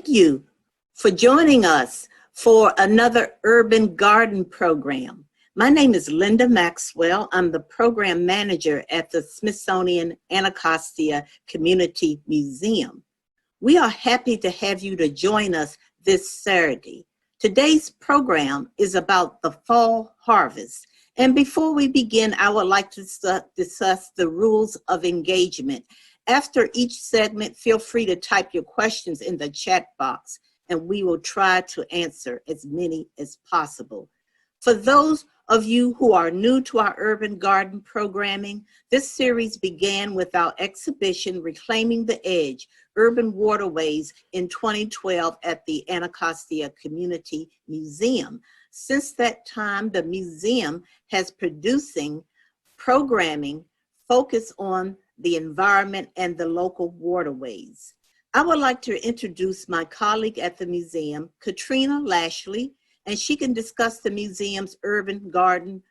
you for joining us for another urban garden program. My name is Linda Maxwell. I'm the program manager at the Smithsonian Anacostia Community Museum. We are happy to have you to join us this Saturday. Today's program is about the fall harvest. And before we begin, I would like to discuss the rules of engagement. After each segment, feel free to type your questions in the chat box, and we will try to answer as many as possible. For those of you who are new to our urban garden programming, this series began with our exhibition, Reclaiming the Edge, Urban Waterways in 2012 at the Anacostia Community Museum. Since that time, the museum has producing programming focused on the environment and the local waterways. I would like to introduce my colleague at the museum, Katrina Lashley, and she can discuss the museum's urban garden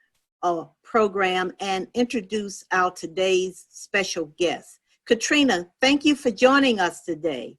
program and introduce our today's special guest. Katrina, thank you for joining us today.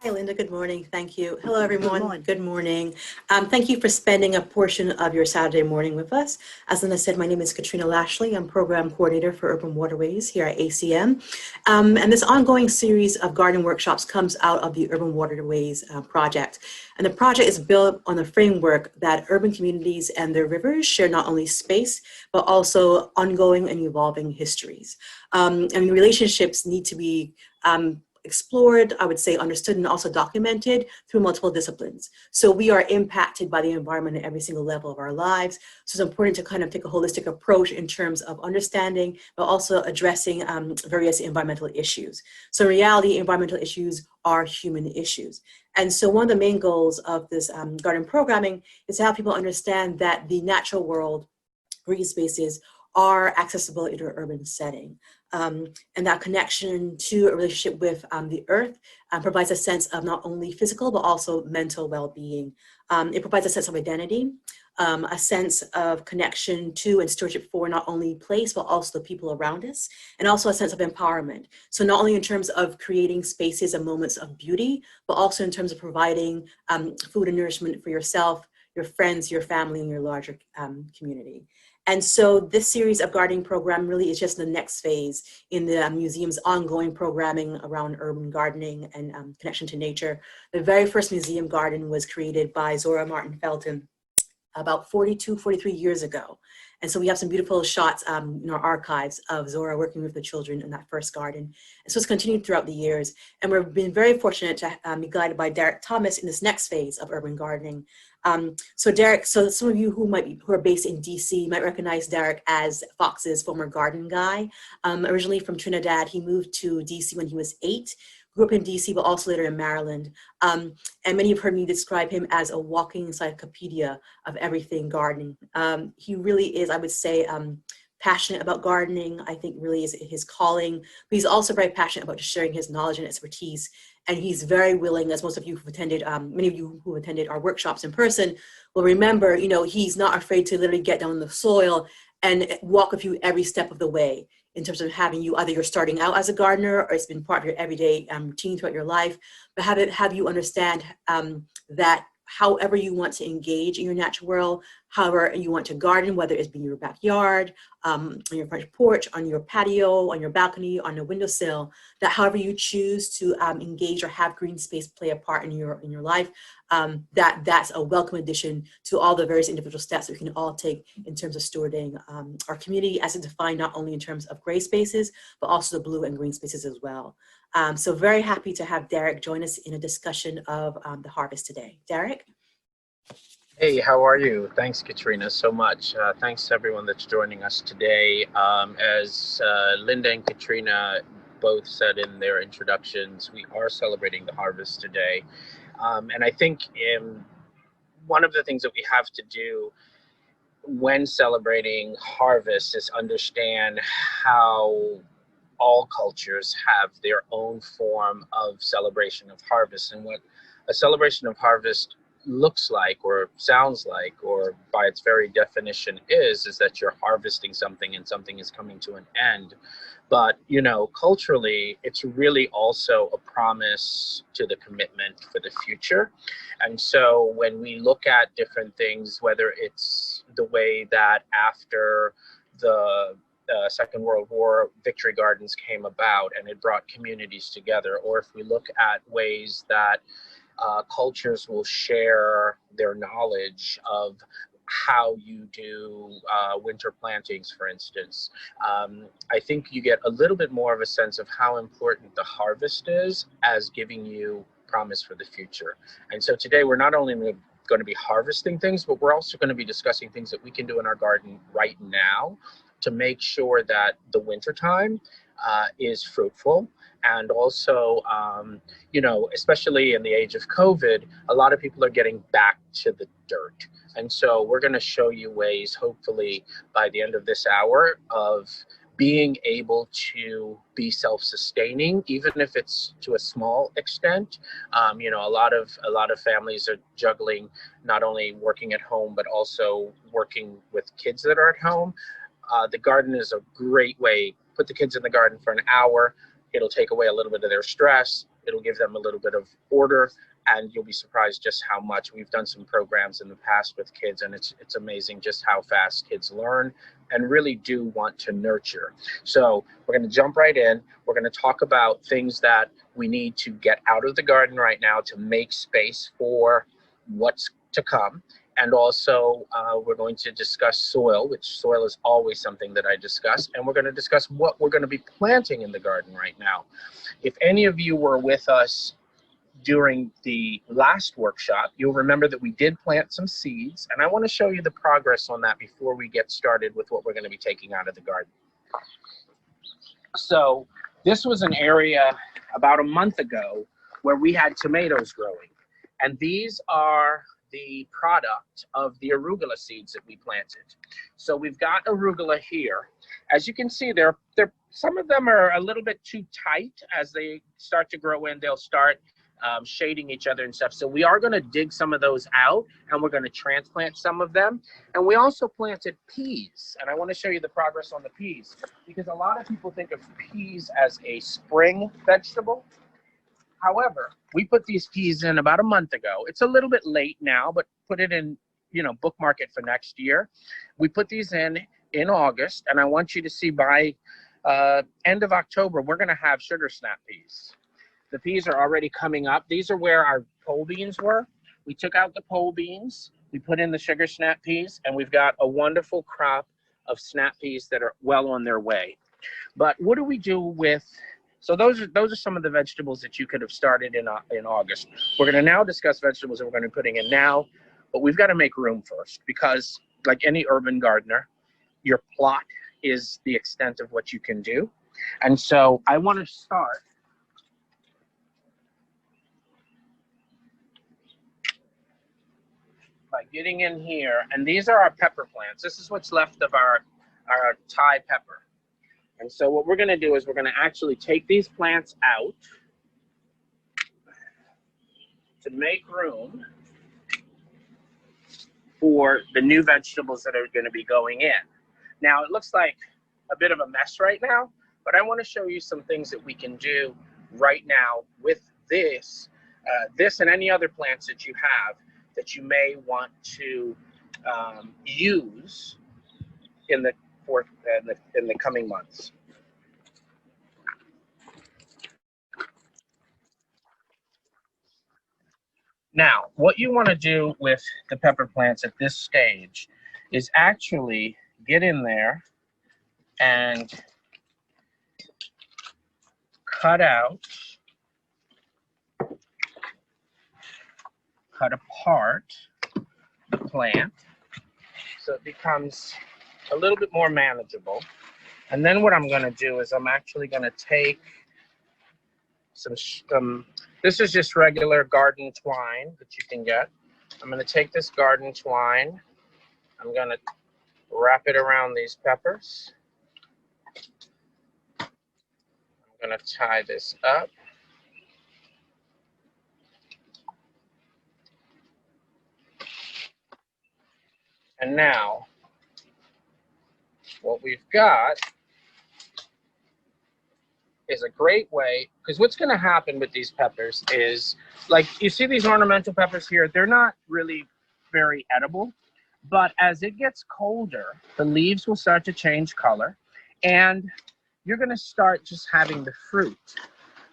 Hi, Linda. Good morning. Thank you. Hello, everyone. Good morning. Thank you for spending a portion of your Saturday morning with us. As Linda said, my name is Katrina Lashley. I'm Program Coordinator for Urban Waterways here at ACM. And this ongoing series of garden workshops comes out of the Urban Waterways project. And the project is built on the framework that urban communities and their rivers share not only space, but also ongoing and evolving histories. And relationships need to be explored, I would say understood, and also documented through multiple disciplines. So we are impacted by the environment at every single level of our lives. So it's important to kind of take a holistic approach in terms of understanding, but also addressing various environmental issues. So in reality, environmental issues are human issues. And so one of the main goals of this garden programming is to help people understand that the natural world, green spaces, are accessible in an urban setting. And that connection to a relationship with the earth provides a sense of not only physical, but also mental well-being. It provides a sense of identity, a sense of connection to and stewardship for not only place, but also the people around us, and also a sense of empowerment. So not only in terms of creating spaces and moments of beauty, but also in terms of providing food and nourishment for yourself, your friends, your family, and your larger community. And so this series of gardening program really is just the next phase in the museum's ongoing programming around urban gardening and connection to nature. The very first museum garden was created by Zora Martin Felton about 43 years ago. And so we have some beautiful shots in our archives of Zora working with the children in that first garden. And so it's continued throughout the years. And we've been very fortunate to be guided by Derek Thomas in this next phase of urban gardening. So Derek, so some of you who are based in DC might recognize Derek as Fox's former garden guy. Originally from Trinidad, he moved to DC when he was 8. Grew up in DC, but also later in Maryland. And many have heard me describe him as a walking encyclopedia of everything gardening. He really is, I would say, passionate about gardening. I think really is his calling, but he's also very passionate about just sharing his knowledge and expertise. And he's very willing, as most of you who've attended, many of you who attended our workshops in person will remember, you know, he's not afraid to literally get down in the soil and walk with you every step of the way, in terms of having you, either you're starting out as a gardener or it's been part of your everyday routine throughout your life, but have you understand that however you want to engage in your natural world, however you want to garden, whether it's in your backyard, on your front porch, on your patio, on your balcony, on your windowsill, that however you choose to engage or have green space play a part in your life, that's a welcome addition to all the various individual steps that we can all take in terms of stewarding our community as it's defined not only in terms of gray spaces, but also the blue and green spaces as well. So very happy to have Derek join us in a discussion of the harvest today. Derek? Hey, how are you? Thanks, Katrina, so much. Thanks to everyone that's joining us today. As Linda and Katrina both said in their introductions, we are celebrating the harvest today. And I think one of the things that we have to do when celebrating harvest is understand how all cultures have their own form of celebration of harvest. And what a celebration of harvest looks like or sounds like, or by its very definition is that you're harvesting something and something is coming to an end. But, you know, culturally, it's really also a promise to the commitment for the future. And so when we look at different things, whether it's the way that after the Second World War, Victory Gardens came about and it brought communities together, or if we look at ways that cultures will share their knowledge of how you do winter plantings, for instance. I think you get a little bit more of a sense of how important the harvest is as giving you promise for the future. And so today we're not only going to be harvesting things, but we're also going to be discussing things that we can do in our garden right now to make sure that the wintertime is fruitful. And also, you know, especially in the age of COVID, a lot of people are getting back to the dirt. And so we're going to show you ways, hopefully by the end of this hour, of being able to be self-sustaining, even if it's to a small extent. You know, a lot of families are juggling not only working at home, but also working with kids that are at home. The garden is a great way. Put the kids in the garden for an hour. It'll take away a little bit of their stress. It'll give them a little bit of order, and you'll be surprised just how much. We've done some programs in the past with kids, and it's amazing just how fast kids learn and really do want to nurture. So we're going to jump right in. We're going to talk about things that we need to get out of the garden right now to make space for what's to come. And also, we're going to discuss soil, which soil is always something that I discuss. And we're going to discuss what we're going to be planting in the garden right now. If any of you were with us during the last workshop, you'll remember that we did plant some seeds. And I want to show you the progress on that before we get started with what we're going to be taking out of the garden. So this was an area about a month ago where we had tomatoes growing. And these are the product of the arugula seeds that we planted. So we've got arugula here. As you can see, they're some of them are a little bit too tight. As they start to grow in, they'll start shading each other and stuff. So we are going to dig some of those out, and we're going to transplant some of them. And we also planted peas, and I want to show you the progress on the peas, because a lot of people think of peas as a spring vegetable. However, we put these peas in about a month ago. It's a little bit late now, but put it in, you know, bookmark it for next year. We put these in August, and I want you to see by end of October, we're going to have sugar snap peas. The peas are already coming up. These are where our pole beans were. We took out the pole beans, we put in the sugar snap peas, and we've got a wonderful crop of snap peas that are well on their way. But what do we do with... So those are some of the vegetables that you could have started in August. We're going to now discuss vegetables that we're going to be putting in now, but we've got to make room first, because like any urban gardener, your plot is the extent of what you can do. And so I want to start by getting in here, and these are our pepper plants. This is what's left of our Thai pepper. And so what we're going to do is we're going to actually take these plants out to make room for the new vegetables that are going to be going in. Now, it looks like a bit of a mess right now, but I want to show you some things that we can do right now with this and any other plants that you have that you may want to use in the coming months. Now, what you want to do with the pepper plants at this stage is actually get in there and cut apart the plant so it becomes a little bit more manageable. And then what I'm going to do is I'm actually going to take some, this is just regular garden twine that you can get. I'm going to take this garden twine, I'm going to wrap it around these peppers. I'm going to tie this up. And now, what we've got is a great way, because what's going to happen with these peppers is, like, you see these ornamental peppers here, they're not really very edible, but as it gets colder, the leaves will start to change color, and you're going to start just having the fruit.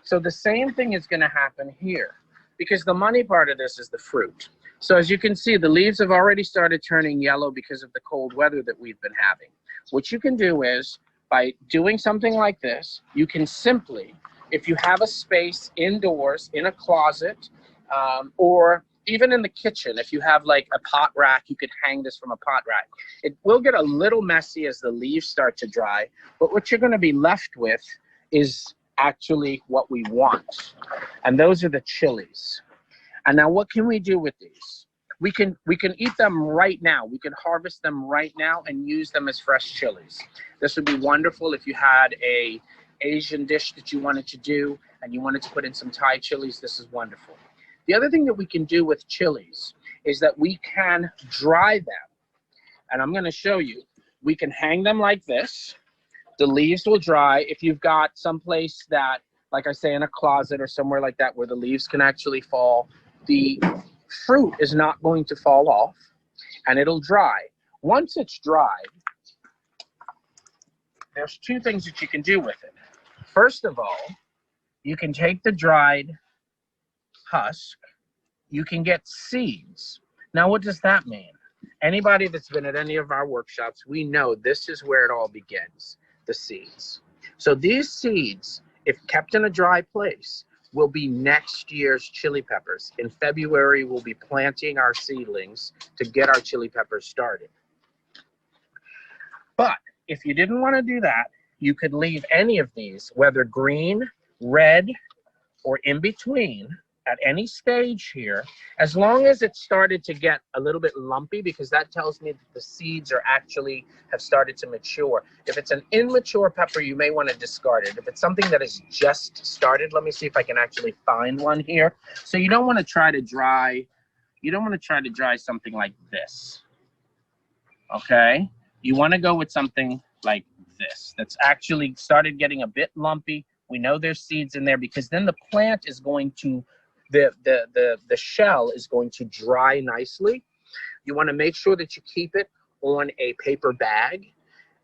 So the same thing is going to happen here, because the money part of this is the fruit. So as you can see, the leaves have already started turning yellow because of the cold weather that we've been having. What you can do is, by doing something like this, you can simply, if you have a space indoors, in a closet, or even in the kitchen, if you have like a pot rack, you could hang this from a pot rack. It will get a little messy as the leaves start to dry, but what you're going to be left with is actually what we want. And those are the chilies. And now what can we do with these? We can eat them right now. We can harvest them right now and use them as fresh chilies. This would be wonderful if you had a Asian dish that you wanted to do and you wanted to put in some Thai chilies. This is wonderful. The other thing that we can do with chilies is that we can dry them. And I'm going to show you. We can hang them like this. The leaves will dry. If you've got someplace that, like I say, in a closet or somewhere like that where the leaves can actually fall, the fruit is not going to fall off and it'll dry. Once it's dried, there's two things that you can do with it. First of all, you can take the dried husk, you can get seeds. Now, what does that mean? Anybody that's been at any of our workshops, we know this is where it all begins, the seeds. So these seeds, if kept in a dry place, will be next year's chili peppers. In February, we'll be planting our seedlings to get our chili peppers started. But if you didn't want to do that, you could leave any of these, whether green, red, or in between, at any stage here, as long as it started to get a little bit lumpy, because that tells me that the seeds are actually have started to mature. If it's an immature pepper, you may want to discard it. If it's something that has just started, let me see if I can actually find one here. So you don't want to try to dry, something like this. Okay? You want to go with something like this that's actually started getting a bit lumpy. We know there's seeds in there, because then the plant is going to the shell is going to dry nicely. You want to make sure that you keep it on a paper bag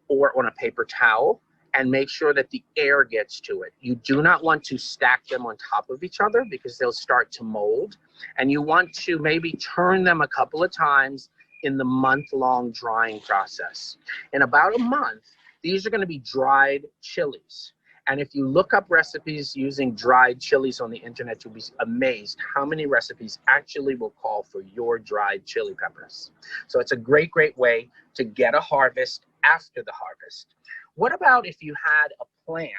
or on a paper towel and make sure that the air gets to it. You do not want to stack them on top of each other because they'll start to mold. And you want to maybe turn them a couple of times in the month-long drying process. In about a month, these are going to be dried chilies. And if you look up recipes using dried chilies on the internet, you'll be amazed how many recipes actually will call for your dried chili peppers. So it's a great, great way to get a harvest after the harvest. What about if you had a plant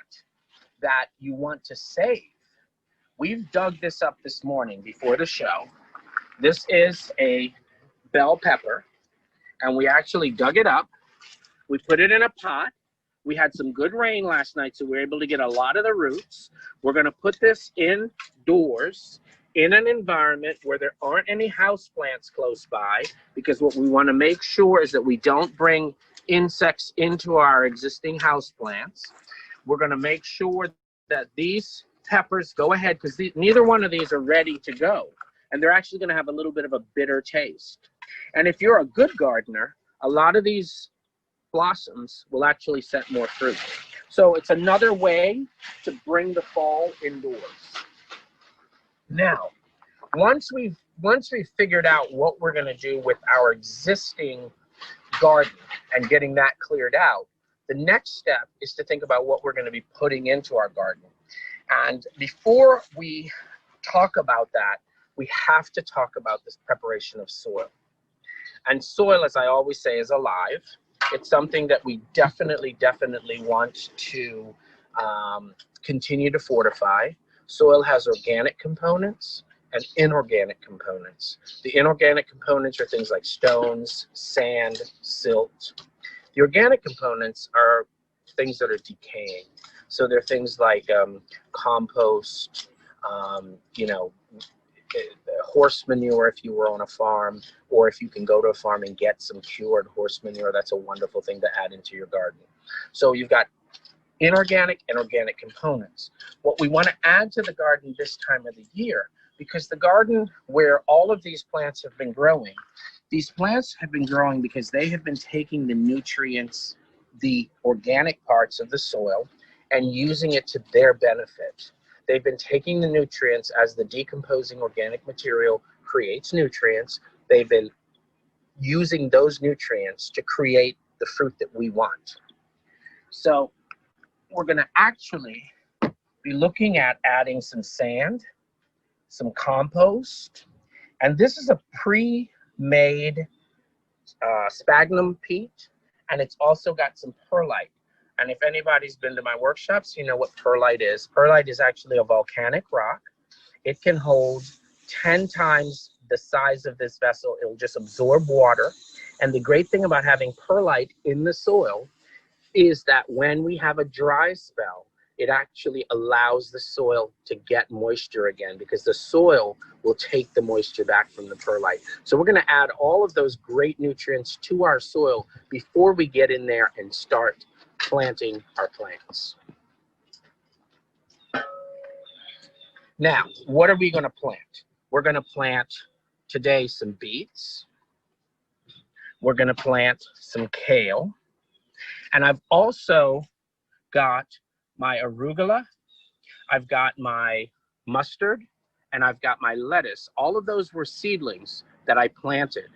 that you want to save? We've dug this up this morning before the show. This is a bell pepper, and we actually dug it up. We put it in a pot. We had some good rain last night, so we were able to get a lot of the roots. We're going to put this indoors in an environment where there aren't any house plants close by, because what we want to make sure is that we don't bring insects into our existing house plants. We're going to make sure that these peppers go ahead, because neither one of these are ready to go, and they're actually going to have a little bit of a bitter taste. And if you're a good gardener, a lot of these blossoms will actually set more fruit. So it's another way to bring the fall indoors. Now, once we've figured out what we're going to do with our existing garden and getting that cleared out, the next step is to think about what we're going to be putting into our garden. And before we talk about that, we have to talk about this preparation of soil. And soil, as I always say, is alive. It's something that we definitely want to continue to fortify. Soil has organic components and inorganic components. The inorganic components are things like stones, sand, silt. The organic components are things that are decaying. So they're things like compost, horse manure if you were on a farm, or if you can go to a farm and get some cured horse manure, that's a wonderful thing to add into your garden. So you've got inorganic and organic components. What we want to add to the garden this time of the year, because the garden where all of these plants have been growing, these plants have been growing because they have been taking the nutrients, the organic parts of the soil, and using it to their benefit. They've been taking the nutrients as the decomposing organic material creates nutrients. They've been using those nutrients to create the fruit that we want. So we're going to actually be looking at adding some sand, some compost, and this is a pre-made sphagnum peat, and it's also got some perlite. And if anybody's been to my workshops, you know what perlite is. Perlite is actually a volcanic rock. It can hold 10 times the size of this vessel. It'll just absorb water. And the great thing about having perlite in the soil is that when we have a dry spell, it actually allows the soil to get moisture again, because the soil will take the moisture back from the perlite. So we're going to add all of those great nutrients to our soil before we get in there and start planting our plants. Now, what are we going to plant? We're going to plant today some beets. We're going to plant some kale. And I've also got my arugula, I've got my mustard, and I've got my lettuce. All of those were seedlings that I planted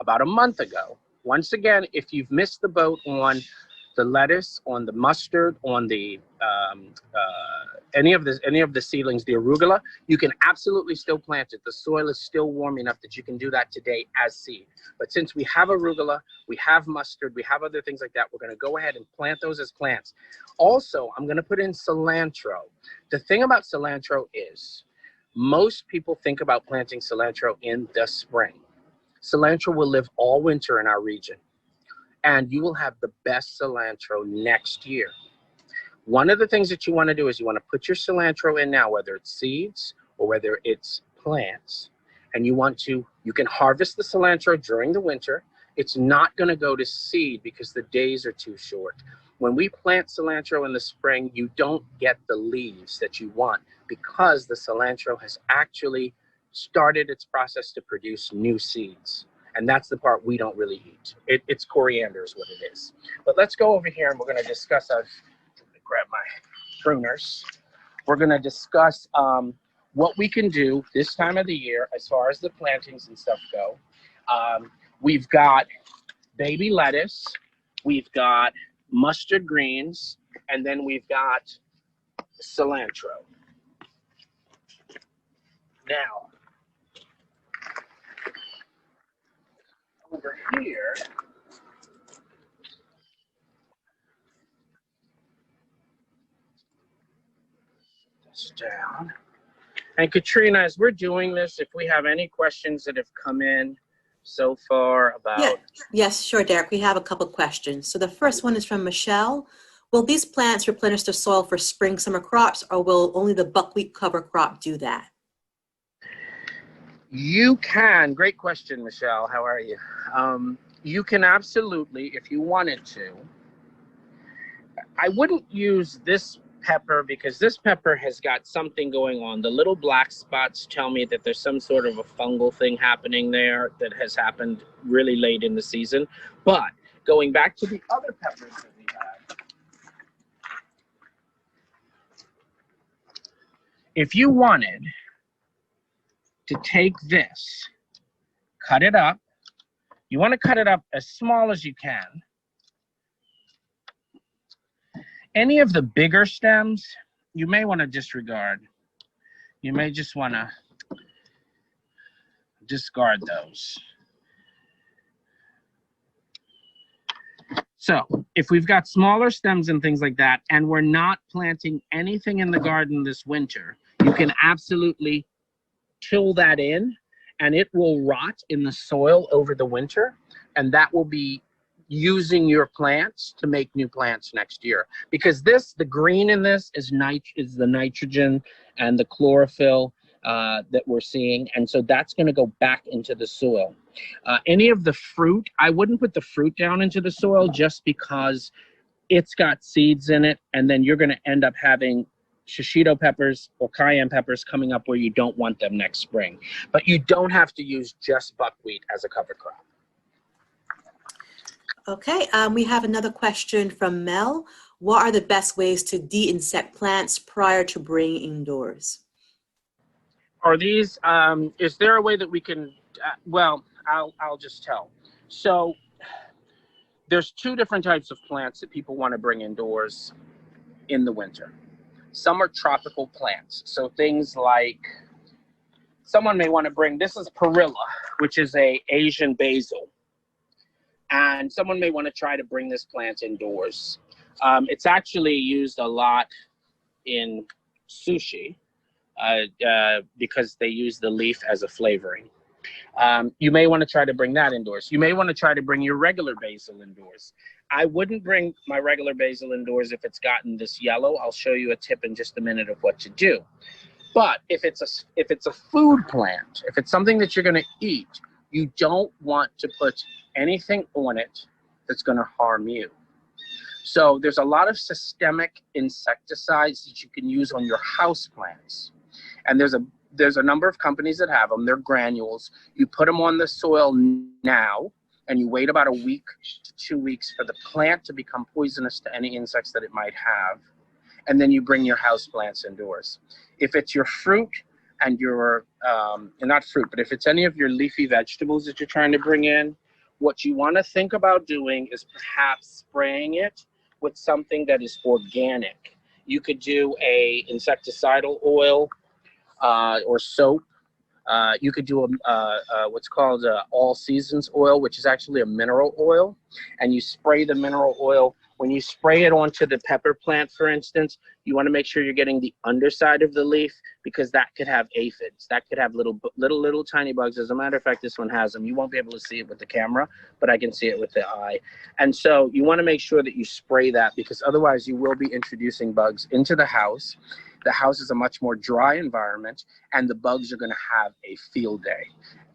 about a month ago. Once again, if you've missed the boat on the lettuce, on the mustard, on the any of the seedlings, the arugula, you can absolutely still plant it. The soil is still warm enough that you can do that today as seed. But since we have arugula, we have mustard, we have other things like that, we're going to go ahead and plant those as plants. Also, I'm going to put in cilantro. The thing about cilantro is most people think about planting cilantro in the spring. Cilantro will live all winter in our region, and you will have the best cilantro next year. One of the things that you want to do is you want to put your cilantro in now, whether it's seeds or whether it's plants, and you can harvest the cilantro during the winter. It's not going to go to seed because the days are too short. When we plant cilantro in the spring, you don't get the leaves that you want because the cilantro has actually started its process to produce new seeds. And that's the part we don't really eat. It's coriander is what it is. But let's go over here and we're going to discuss grab my pruners. We're going to discuss what we can do this time of the year as far as the plantings and stuff go. We've got baby lettuce, we've got mustard greens, and then we've got cilantro. Now, over here, down. And Katrina, as we're doing this, if we have any questions that have come in so far about... Yes, sure, Derek. We have a couple questions. So the first one is from Michelle. Will these plants replenish the soil for spring, summer crops, or will only the buckwheat cover crop do that? You can. Great question, Michelle. How are you? You can absolutely, if you wanted to. I wouldn't use this pepper because this pepper has got something going on. The little black spots tell me that there's some sort of a fungal thing happening there that has happened really late in the season. But going back to the other peppers that we have, if you wanted to take this, cut it up, you want to cut it up as small as you can. Any of the bigger stems, you may want to disregard. You may just want to discard those. So if we've got smaller stems and things like that, and we're not planting anything in the garden this winter, you can absolutely till that in, and it will rot in the soil over the winter, and that will be using your plants to make new plants next year. Because the green in this is the nitrogen and the chlorophyll that we're seeing. And so that's going to go back into the soil. Any of the fruit, I wouldn't put the fruit down into the soil just because it's got seeds in it, and then you're going to end up having shishito peppers or cayenne peppers coming up where you don't want them next spring. But you don't have to use just buckwheat as a cover crop. Okay, we have another question from Mel. What are the best ways to de-insect plants prior to bringing indoors? Are these, is there a way that we can, well, I'll just tell. So there's two different types of plants that people want to bring indoors in the winter. Some are tropical plants. So things like, someone may want to bring, this is perilla, which is a Asian basil. And someone may want to try to bring this plant indoors. It's actually used a lot in sushi because they use the leaf as a flavoring. You may want to try to bring that indoors. You may want to try to bring your regular basil indoors. I wouldn't bring my regular basil indoors if it's gotten this yellow. I'll show you a tip in just a minute of what to do. But if it's a food plant, if it's something that you're going to eat, you don't want to put anything on it that's going to harm you. So there's a lot of systemic insecticides that you can use on your house plants. And there's a number of companies that have them. They're granules. You put them on the soil now, and you wait about a week to 2 weeks for the plant to become poisonous to any insects that it might have. And then you bring your house plants indoors. If it's your fruit and your, not fruit, but if it's any of your leafy vegetables that you're trying to bring in, what you want to think about doing is perhaps spraying it with something that is organic. You could do a insecticidal oil or soap. You could do what's called all seasons oil, which is actually a mineral oil, and you spray the mineral oil. When you spray it onto the pepper plant, for instance, you want to make sure you're getting the underside of the leaf, because that could have aphids. That could have little tiny bugs. As a matter of fact, this one has them. You won't be able to see it with the camera, but I can see it with the eye. And so you want to make sure that you spray that, because otherwise you will be introducing bugs into the house. The house is a much more dry environment, and the bugs are going to have a field day.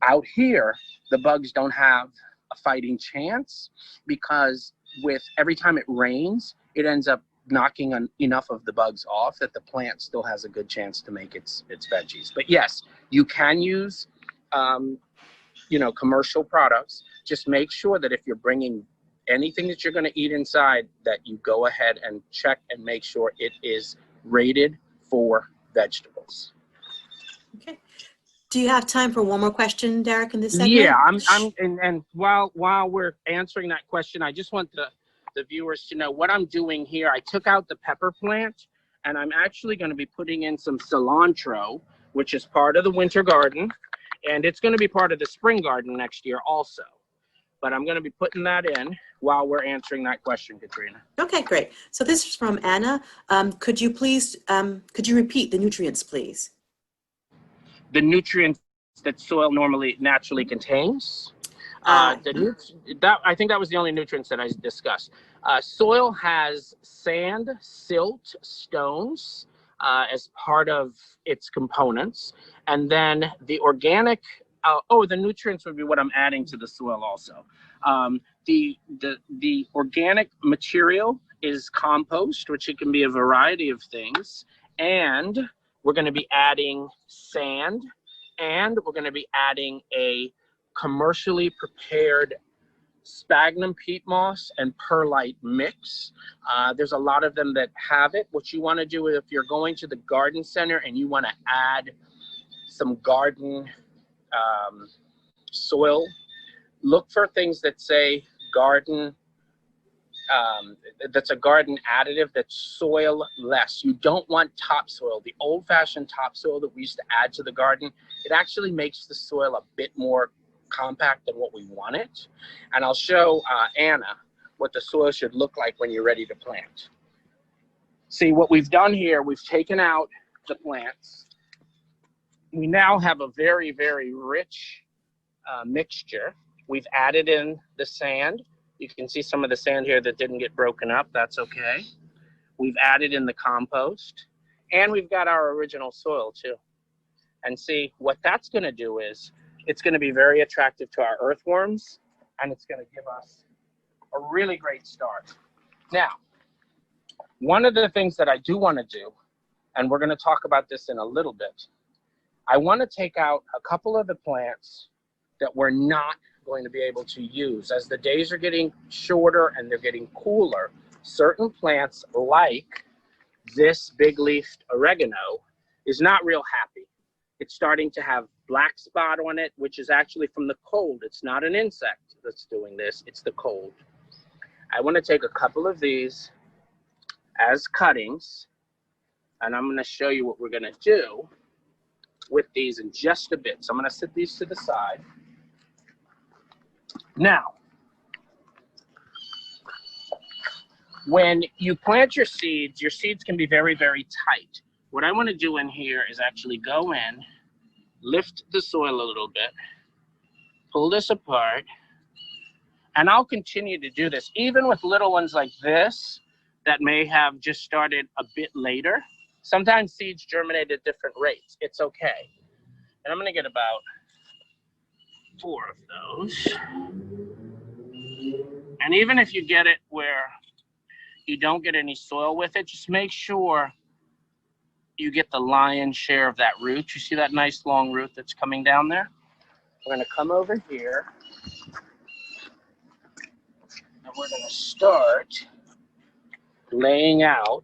Out here, the bugs don't have a fighting chance, because with every time it rains, it ends up knocking enough of the bugs off that the plant still has a good chance to make its veggies. But yes, you can use, commercial products. Just make sure that if you're bringing anything that you're going to eat inside, that you go ahead and check and make sure it is rated for vegetables. Okay. Do you have time for one more question, Derek, in this segment? Yeah, and while we're answering that question, I just want the viewers to know what I'm doing here. I took out the pepper plant, and I'm actually going to be putting in some cilantro, which is part of the winter garden, and it's going to be part of the spring garden next year also. But I'm going to be putting that in while we're answering that question, Katrina. Okay, great. So this is from Anna. Could you repeat the nutrients, please? The nutrients that soil naturally contains. I think that was the only nutrients that I discussed. Soil has sand, silt, stones as part of its components, and then the organic. The nutrients would be what I'm adding to the soil also. The organic material is compost, which it can be a variety of things, and we're going to be adding sand, and we're going to be adding a commercially prepared sphagnum peat moss and perlite mix. There's a lot of them that have it. What you want to do is, if you're going to the garden center and you want to add some garden soil, look for things that say garden, that's a garden additive, that's soil less. You don't want topsoil. The old-fashioned topsoil that we used to add to the garden, it actually makes the soil a bit more compact than what we want it. And I'll show Anna what the soil should look like when you're ready to plant. See, what we've done here, we've taken out the plants. We now have a very, very rich mixture. We've added in the sand. You can see some of the sand here that didn't get broken up. That's okay. We've added in the compost, and we've got our original soil too. And see, what that's going to do is it's going to be very attractive to our earthworms, and it's going to give us a really great start. Now, one of the things that I do want to do, and we're going to talk about this in a little bit, I want to take out a couple of the plants that we're not going to be able to use. As the days are getting shorter and they're getting cooler, certain plants like this big-leafed oregano is not real happy. It's starting to have black spot on it, which is actually from the cold. It's not an insect that's doing this, it's the cold. I want to take a couple of these as cuttings, and I'm going to show you what we're going to do with these in just a bit. So I'm going to set these to the side. Now, when you plant your seeds can be very, very tight. What I want to do in here is actually go in, lift the soil a little bit, pull this apart, and I'll continue to do this, even with little ones like this that may have just started a bit later. Sometimes seeds germinate at different rates. It's okay. And I'm going to get about 4 of those. And even if you get it where you don't get any soil with it, just make sure you get the lion's share of that root. You see that nice long root that's coming down there? We're going to come over here and we're going to start laying out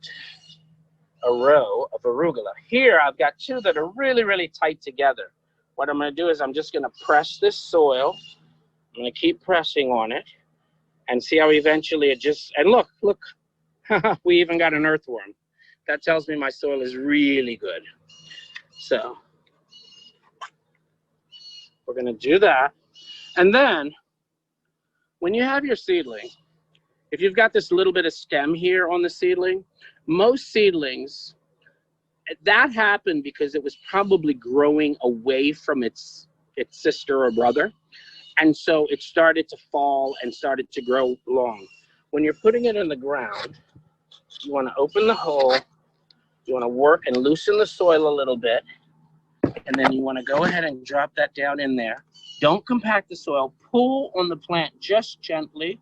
a row of arugula. Here I've got 2 that are really, really tight together. What I'm going to do is I'm just going to press this soil. I'm going to keep pressing on it and see how eventually it just, and look, we even got an earthworm. That tells me my soil is really good. So we're going to do that. And then when you have your seedling, if you've got this little bit of stem here on the seedling, most seedlings, that happened because it was probably growing away from its sister or brother. And so it started to fall and started to grow long. When you're putting it in the ground, you want to open the hole, you want to work and loosen the soil a little bit, and then you want to go ahead and drop that down in there. Don't compact the soil. Pull on the plant just gently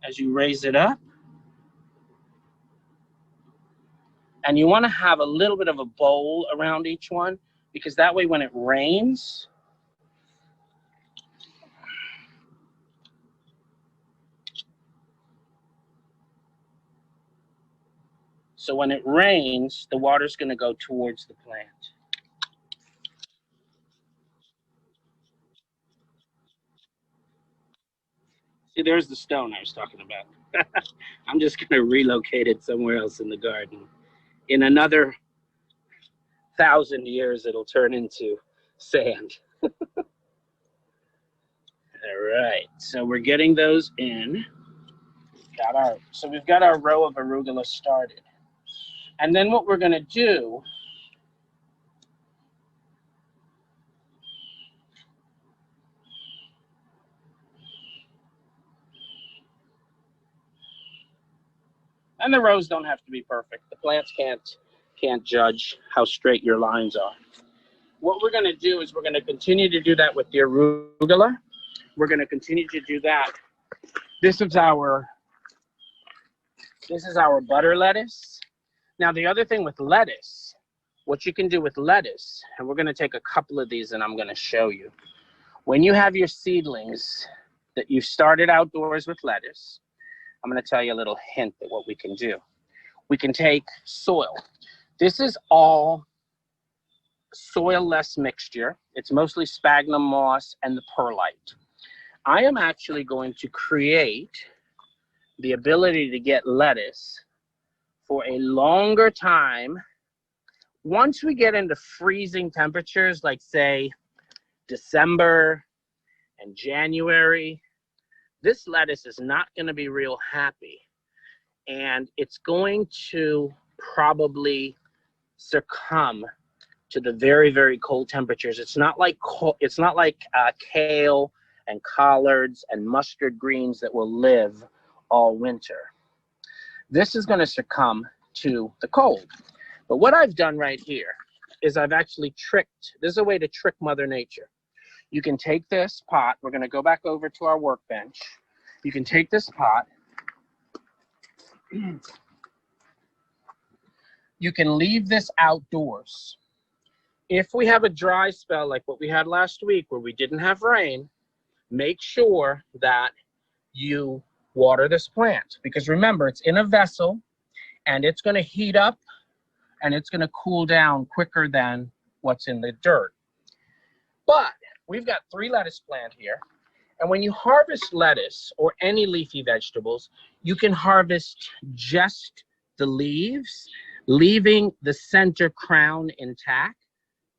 as you raise it up. And you want to have a little bit of a bowl around each one, because that way when it rains, the water's going to go towards the plant. See, there's the stone I was talking about. I'm just going to relocate it somewhere else in the garden. In another 1,000 years, it'll turn into sand. All right, so we're getting those in. So we've got our row of arugula started. And then what we're going to do and the rows don't have to be perfect. The plants can't judge how straight your lines are. What we're going to do is we're going to continue to do that with the arugula. We're going to continue to do that. This is our butter lettuce. Now the other thing with lettuce, what you can do with lettuce, and we're going to take a couple of these and I'm going to show you. When you have your seedlings that you've started outdoors with lettuce, I'm going to tell you a little hint at what we can do. We can take soil. This is all soil-less mixture. It's mostly sphagnum moss and the perlite. I am actually going to create the ability to get lettuce for a longer time. Once we get into freezing temperatures, like say December and January, this lettuce is not going to be real happy, and it's going to probably succumb to the very, very cold temperatures. It's not like kale and collards and mustard greens that will live all winter. This is going to succumb to the cold. But what I've done right here is I've actually tricked, this is a way to trick Mother Nature. You can take this pot, we're gonna go back over to our workbench. You can take this pot, you can leave this outdoors. If we have a dry spell like what we had last week where we didn't have rain, make sure that you water this plant, because remember, it's in a vessel and it's going to heat up and it's going to cool down quicker than what's in the dirt. But we've got 3 lettuce plants here, and when you harvest lettuce or any leafy vegetables, you can harvest just the leaves, leaving the center crown intact.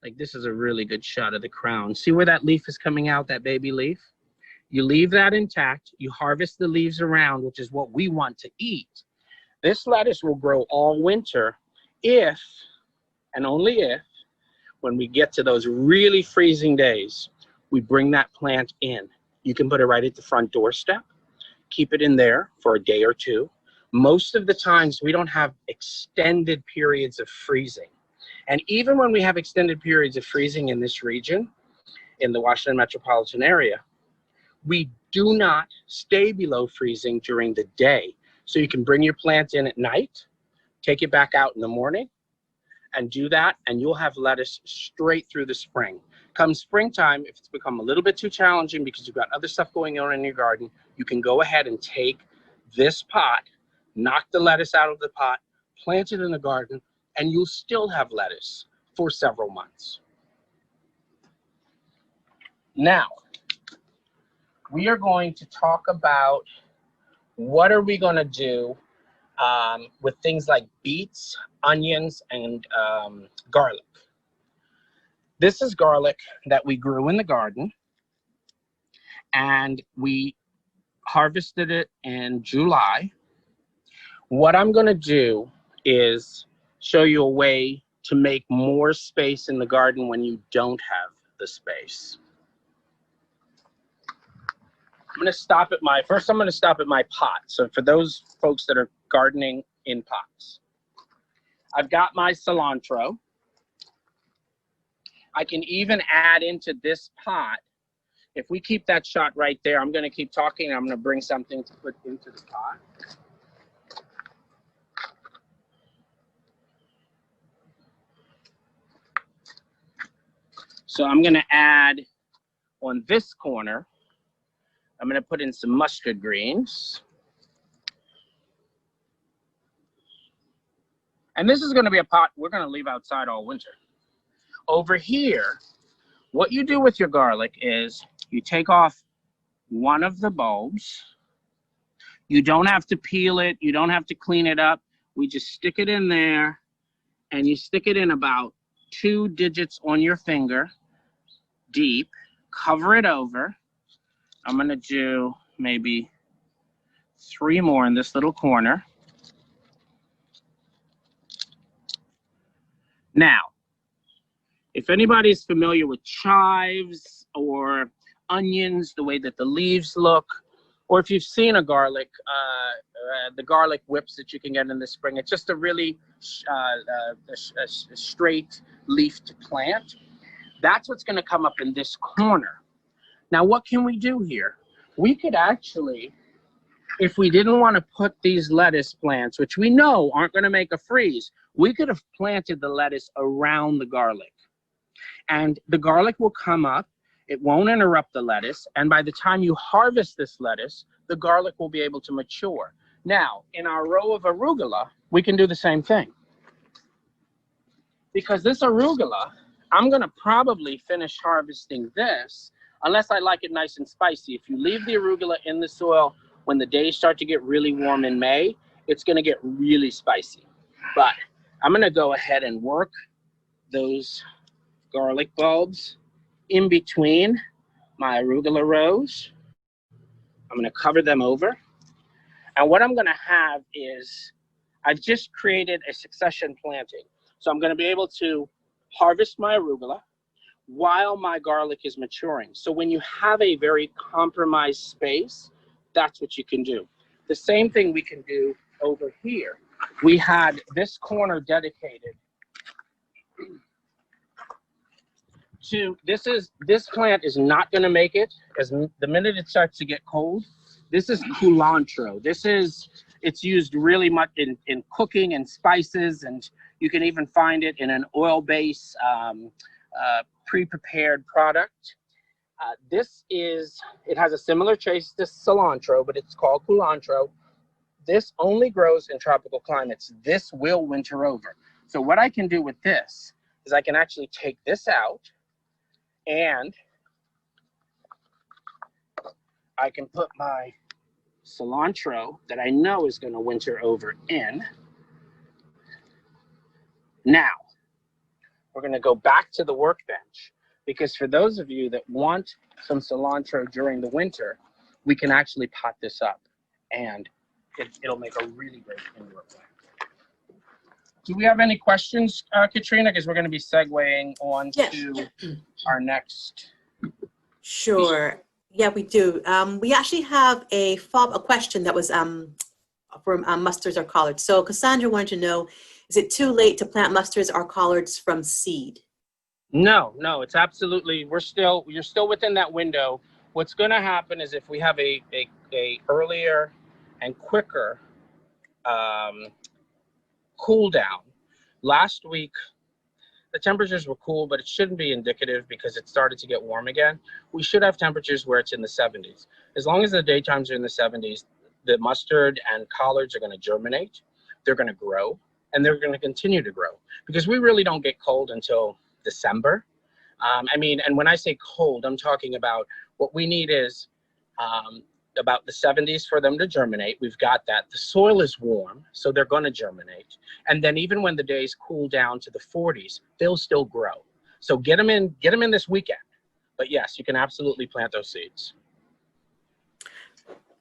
Like, this is a really good shot of the crown. See where that leaf is coming out, that baby leaf? You leave that intact, you harvest the leaves around, which is what we want to eat. This lettuce will grow all winter if, and only if, when we get to those really freezing days, we bring that plant in. You can put it right at the front doorstep, keep it in there for a day or 2. Most of the times we don't have extended periods of freezing. And even when we have extended periods of freezing in this region, in the Washington metropolitan area, we do not stay below freezing during the day. So you can bring your plant in at night, take it back out in the morning, and do that, and you'll have lettuce straight through the spring. Come springtime, if it's become a little bit too challenging because you've got other stuff going on in your garden, you can go ahead and take this pot, knock the lettuce out of the pot, plant it in the garden, and you'll still have lettuce for several months. Now, we are going to talk about what are we going to do with things like beets, onions, and garlic. This is garlic that we grew in the garden, and we harvested it in July. What I'm going to do is show you a way to make more space in the garden when you don't have the space. I'm going to stop at my pot. So for those folks that are gardening in pots, I've got my cilantro. I can even add into this pot. If we keep that shot right there, I'm going to keep talking. And I'm going to bring something to put into the pot. So I'm going to add on this corner, I'm going to put in some mustard greens. And this is going to be a pot we're going to leave outside all winter. Over here, what you do with your garlic is you take off one of the bulbs. You don't have to peel it. You don't have to clean it up. We just stick it in there, and you stick it in about 2 digits on your finger deep. Cover it over. I'm going to do maybe 3 more in this little corner. Now, if anybody's familiar with chives or onions, the way that the leaves look, or if you've seen a garlic, the garlic whips that you can get in the spring, it's just a really straight leafed plant. That's what's going to come up in this corner. Now, what can we do here? We could actually, if we didn't want to put these lettuce plants, which we know aren't going to make a freeze, we could have planted the lettuce around the garlic. And the garlic will come up, it won't interrupt the lettuce, and by the time you harvest this lettuce, the garlic will be able to mature. Now, in our row of arugula, we can do the same thing. Because this arugula, I'm going to probably finish harvesting this unless I like it nice and spicy. If you leave the arugula in the soil when the days start to get really warm in May, it's going to get really spicy. But I'm going to go ahead and work those garlic bulbs in between my arugula rows. I'm going to cover them over. And what I'm going to have is, I've just created a succession planting. So I'm going to be able to harvest my arugula while my garlic is maturing. So when you have a very compromised space, that's what you can do. The same thing we can do over here. We had this corner dedicated this plant is not going to make it the minute it starts to get cold. This is cilantro. It's used really much in cooking and spices, and you can even find it in an oil-based pre-prepared product. It has a similar taste to cilantro, but it's called cilantro. This only grows in tropical climates. This will winter over. So what I can do with this is I can actually take this out and I can put my cilantro that I know is going to winter over in. Now, we're going to go back to the workbench, because for those of you that want some cilantro during the winter, we can actually pot this up and it'll make a really great indoor plant. Do we have any questions, Katrina? Because we're going to be segueing on to our next. Sure. Yeah, we do. We actually have a question that was from mustards or collards. So Cassandra wanted to know, is it too late to plant mustards or collards from seed? No, it's absolutely, you're still within that window. What's going to happen is if we have a earlier and quicker cool down. Last week, the temperatures were cool, but it shouldn't be indicative because it started to get warm again. We should have temperatures where it's in the 70s. As long as the daytimes are in the 70s, the mustard and collards are going to germinate. They're going to grow, and they're going to continue to grow because we really don't get cold until December. And when I say cold, I'm talking about what we need is about the 70s for them to germinate. We've got that. The soil is warm, so they're going to germinate. And then even when the days cool down to the 40s, they'll still grow. So get them in this weekend. But yes, you can absolutely plant those seeds.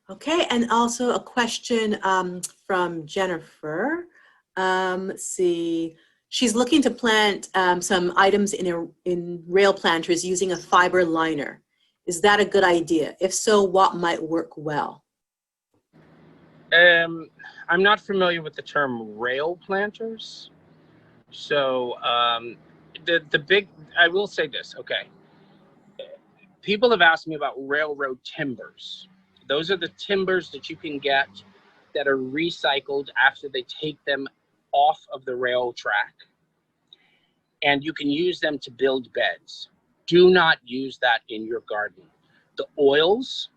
Okay, and also a question from Jennifer. Let's see. She's looking to plant some items in rail planters using a fiber liner. Is that a good idea? If so, what might work well? I'm not familiar with the term rail planters. So I will say this, okay. People have asked me about railroad timbers. Those are the timbers that you can get that are recycled after they take them off of the rail track. And you can use them to build beds. Do not use that in your garden. The oils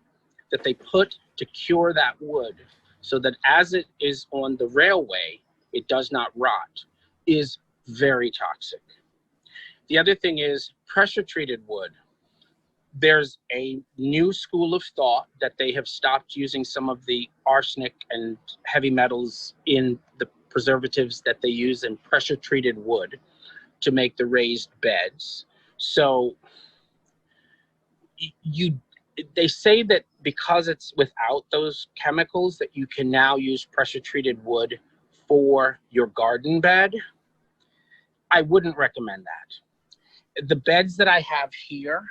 that they put to cure that wood so that as it is on the railway, it does not rot, is very toxic. The other thing is pressure treated wood. There's a new school of thought that they have stopped using some of the arsenic and heavy metals in the preservatives that they use in pressure treated wood to make the raised beds. So they say that because it's without those chemicals that you can now use pressure treated wood for your garden bed. I wouldn't recommend that. The beds that I have here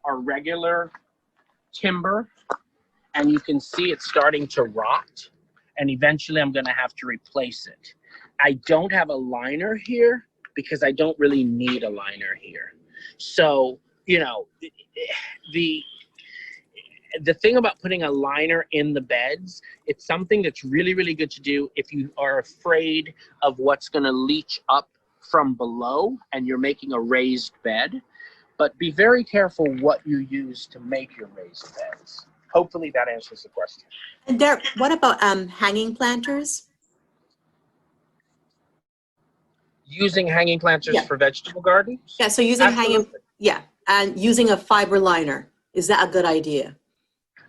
are regular timber, and you can see it's starting to rot, and eventually I'm going to have to replace it. I don't have a liner here because I don't really need a liner here. So, the thing about putting a liner in the beds, it's something that's really, really good to do if you are afraid of what's going to leach up from below and you're making a raised bed. But be very careful what you use to make your raised beds. Hopefully that answers the question. And Derek, what about hanging planters? Using hanging planters for vegetable gardens? Yeah, so using Absolutely. and using a fiber liner. Is that a good idea?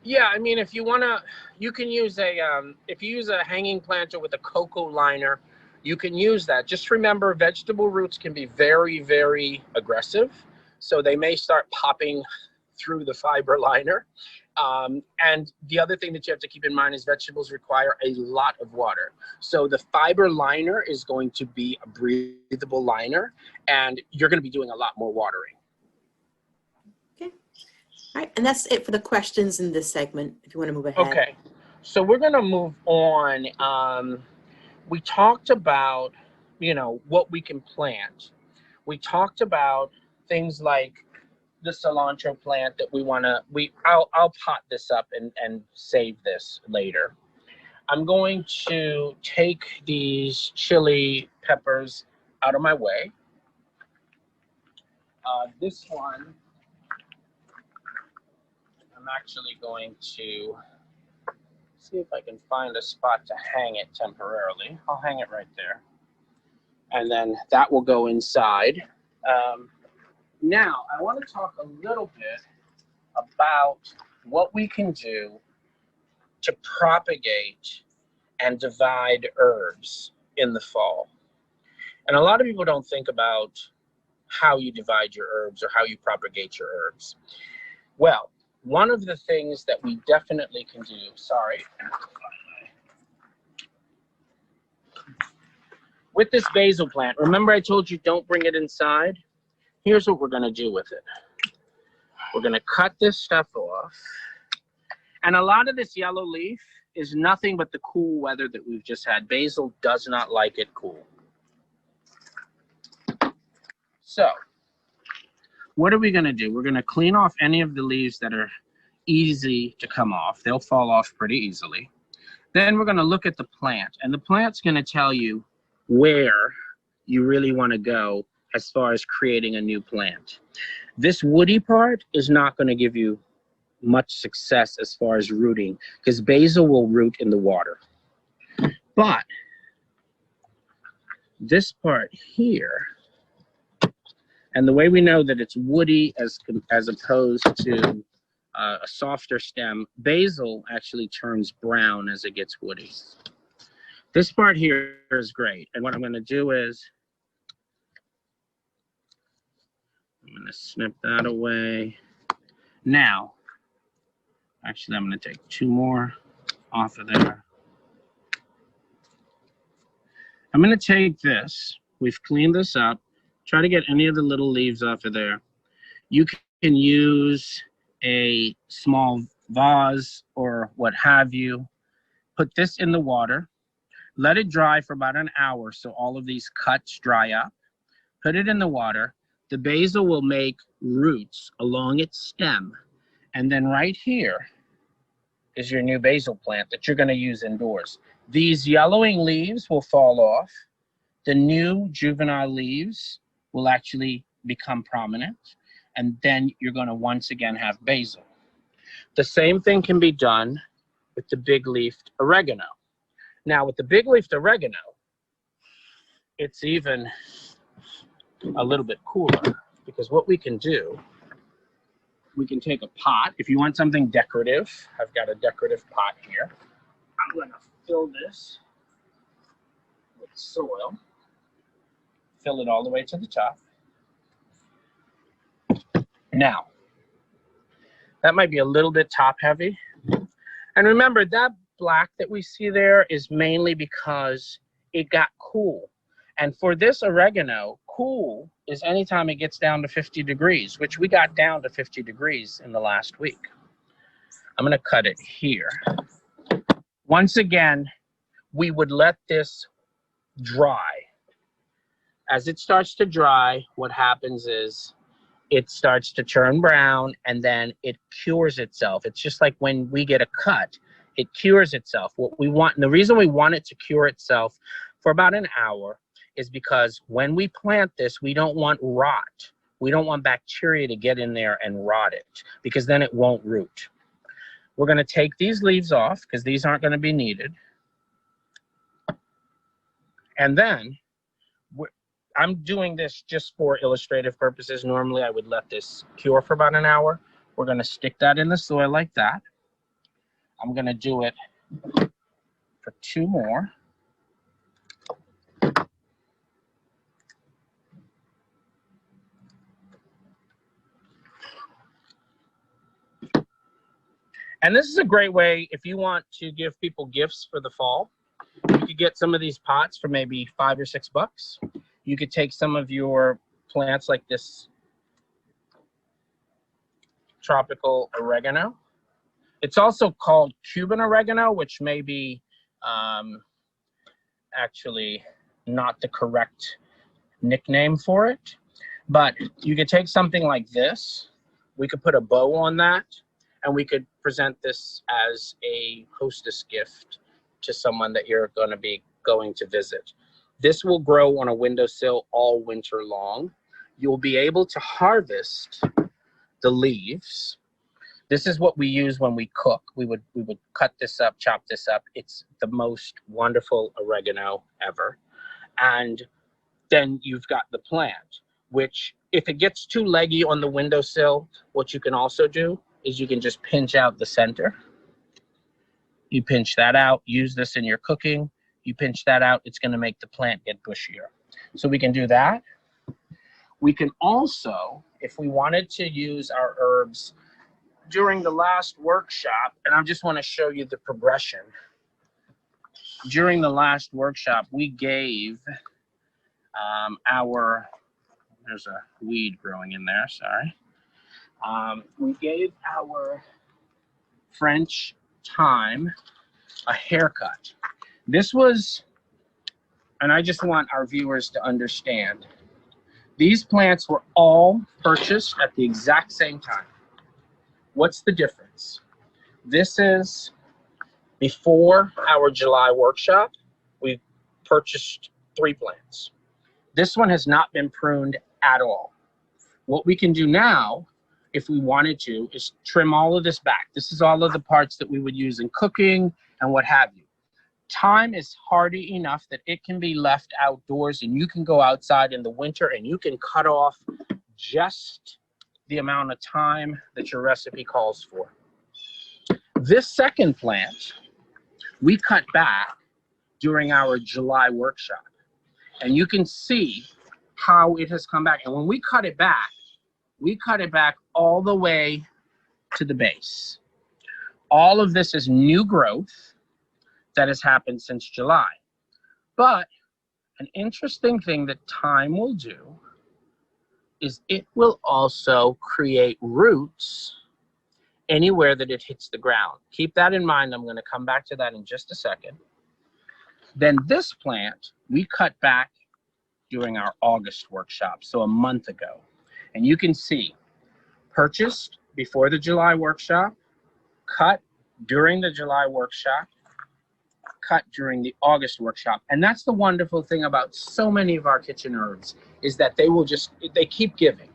Yeah, if you want to, you can use if you use a hanging planter with a cocoa liner, you can use that. Just remember, vegetable roots can be very, very aggressive. So they may start popping through the fiber liner. And the other thing that you have to keep in mind is vegetables require a lot of water. So the fiber liner is going to be a breathable liner, and you're going to be doing a lot more watering. Okay. All right, and that's it for the questions in this segment, if you want to move ahead. Okay, so we're going to move on. We talked about, what we can plant. We talked about things like the cilantro plant that we want to, I'll pot this up and save this later. I'm going to take these chili peppers out of my way. This one, I'm actually going to see if I can find a spot to hang it temporarily. I'll hang it right there. And then that will go inside. Now, I want to talk a little bit about what we can do to propagate and divide herbs in the fall. And a lot of people don't think about how you divide your herbs or how you propagate your herbs. Well, one of the things that we definitely can do, with this basil plant, remember I told you don't bring it inside? Here's what we're going to do with it. We're going to cut this stuff off. And a lot of this yellow leaf is nothing but the cool weather that we've just had. Basil does not like it cool. So, what are we going to do? We're going to clean off any of the leaves that are easy to come off. They'll fall off pretty easily. Then we're going to look at the plant. And the plant's going to tell you where you really want to go as far as creating a new plant. This woody part is not going to give you much success as far as rooting, because basil will root in the water. But this part here, and the way we know that it's woody as opposed to a softer stem, basil actually turns brown as it gets woody. This part here is great. And what I'm going to do is I'm going to snip that away. Now, actually, I'm going to take 2 more off of there. I'm going to take this. We've cleaned this up. Try to get any of the little leaves off of there. You can use a small vase or what have you. Put this in the water. Let it dry for about an hour so all of these cuts dry up. Put it in the water. The basil will make roots along its stem. And then right here is your new basil plant that you're going to use indoors. These yellowing leaves will fall off. The new juvenile leaves will actually become prominent. And then you're going to once again have basil. The same thing can be done with the big-leafed oregano. Now, with the big-leafed oregano, it's even a little bit cooler, because what we can do, we can take a pot. If you want something decorative, I've got a decorative pot here. I'm going to fill this with soil. Fill it all the way to the top. Now, that might be a little bit top heavy. And remember, that black that we see there is mainly because it got cool. And for this oregano, cool is anytime it gets down to 50 degrees, which we got down to 50 degrees in the last week. I'm going to cut it here. Once again, we would let this dry. As it starts to dry, what happens is it starts to turn brown and then it cures itself. It's just like when we get a cut, it cures itself. What we want, and the reason we want it to cure itself for about an hour is because when we plant this, we don't want rot. We don't want bacteria to get in there and rot it, because then it won't root. We're going to take these leaves off because these aren't going to be needed. And then I'm doing this just for illustrative purposes. Normally, I would let this cure for about an hour. We're going to stick that in the soil like that. I'm going to do it for 2 more. And this is a great way if you want to give people gifts for the fall. You could get some of these pots for maybe $5 or $6. You could take some of your plants like this tropical oregano. It's also called Cuban oregano, which may be actually not the correct nickname for it. But you could take something like this, we could put a bow on that, and we could present this as a hostess gift to someone that you're going to be going to visit. This will grow on a windowsill all winter long. You'll be able to harvest the leaves. This is what we use when we cook. We would cut this up, chop this up. It's the most wonderful oregano ever. And then you've got the plant, which if it gets too leggy on the windowsill, what you can also do is you can just pinch out the center. You pinch that out, use this in your cooking. You pinch that out, it's gonna make the plant get bushier. So we can do that. We can also, if we wanted to use our herbs during the last workshop, and I just wanna show you the progression. During the last workshop, we gave there's a weed growing in there, sorry. We gave our French thyme a haircut. This was, and I just want our viewers to understand, these plants were all purchased at the exact same time. What's the difference? This is before our July workshop. We purchased 3 plants. This one has not been pruned at all. What we can do now, if we wanted to, is trim all of this back. This is all of the parts that we would use in cooking and what have you. Thyme is hardy enough that it can be left outdoors, and you can go outside in the winter and you can cut off just the amount of thyme that your recipe calls for. This second plant, we cut back during our July workshop, and you can see how it has come back. And when we cut it back all the way to the base. All of this is new growth that has happened since July. But an interesting thing that thyme will do is it will also create roots anywhere that it hits the ground. Keep that in mind. I'm going to come back to that in just a second. Then this plant, we cut back during our August workshop, so a month ago. And you can see, purchased before the July workshop, cut during the July workshop, cut during the August workshop. And that's the wonderful thing about so many of our kitchen herbs, is that they keep giving.